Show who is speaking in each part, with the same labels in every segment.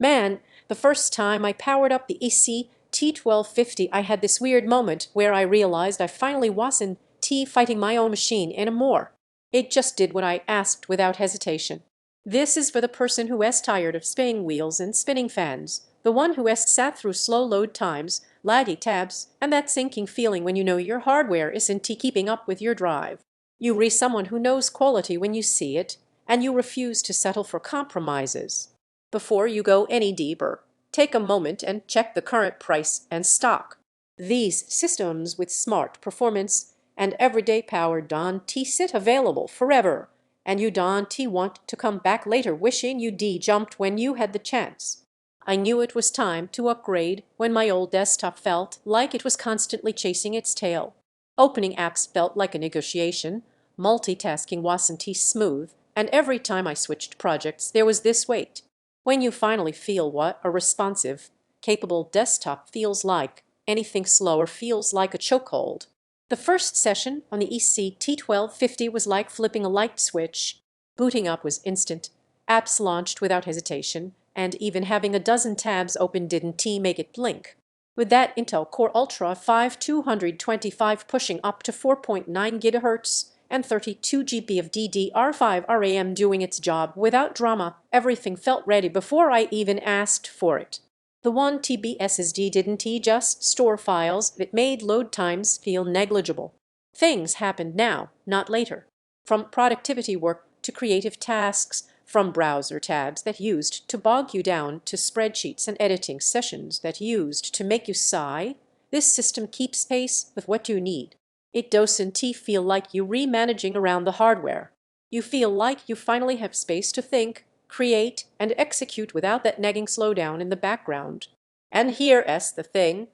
Speaker 1: Man, the first time I powered up the ECT1250, I had this weird moment where I realized I finally wasn't fighting my own machine anymore. It just did what I asked without hesitation. This is for the person who is tired of spinning wheels and spinning fans, the one who has sat through slow load times, laggy tabs, and that sinking feeling when you know your hardware isn't keeping up with your drive. You re someone who knows quality when you see it, and you refuse to settle for compromises. Before you go any deeper, take a moment and check the current price and stock. These systems with smart performance and everyday power don't sit available forever, and you don't want to come back later wishing you jumped when you had the chance. I knew it was time to upgrade when my old desktop felt like it was constantly chasing its tail. Opening apps felt like a negotiation, multitasking wasn't smooth, and every time I switched projects there was this weight. When you finally feel what a responsive, capable desktop feels like, anything slower feels like a chokehold. The first session on the ECT1250 was like flipping a light switch. Booting up was instant, apps launched without hesitation, and even having a dozen tabs open didn't make it blink. With that Intel Core Ultra 5225 pushing up to 4.9 GHz and 32 GB of DDR5 RAM doing its job without drama, everything felt ready before I even asked for it. The 1 TB SSD didn't just store files, it made load times feel negligible. Things happened now, not later. From productivity work to creative tasks, from browser tabs that used to bog you down to spreadsheets and editing sessions that used to make you sigh, this system keeps pace with what you need. It doesn't feel like you remanaging around the hardware. You feel like you finally have space to think, create, and execute without that nagging slowdown in the background. And here's the thing.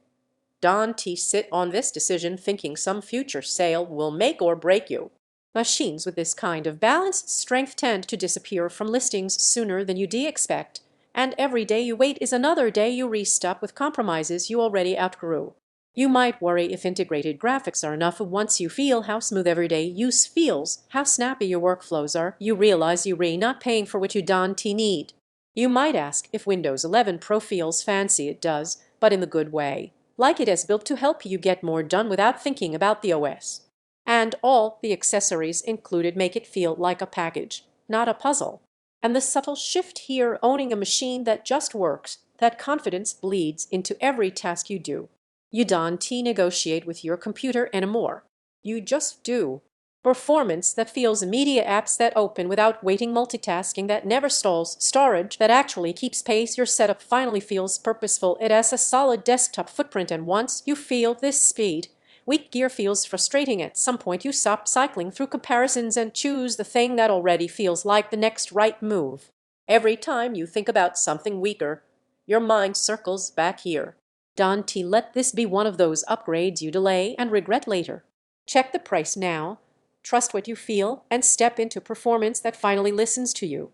Speaker 1: Don't sit on this decision thinking some future sale will make or break you. Machines with this kind of balanced strength tend to disappear from listings sooner than you expect, and every day you wait is another day you restock with compromises you already outgrew. You might worry if integrated graphics are enough. Once you feel how smooth everyday use feels, how snappy your workflows are, you realize you're not paying for what you don't need. You might ask if Windows 11 Pro feels fancy. It does, but in the good way. Like it is built to help you get more done without thinking about the OS. And all the accessories included make it feel like a package, not a puzzle. And the subtle shift here, owning a machine that just works, that confidence bleeds into every task you do. You don't negotiate with your computer anymore. You just do. Performance that feels immediate, apps that open without waiting, multitasking that never stalls, storage that actually keeps pace. Your setup finally feels purposeful. It has a solid desktop footprint, and once you feel this speed, weak gear feels frustrating. At some point you stop cycling through comparisons and choose the thing that already feels like the next right move. Every time you think about something weaker, your mind circles back here. Don't let this be one of those upgrades you delay and regret later. Check the price now, trust what you feel, and step into performance that finally listens to you.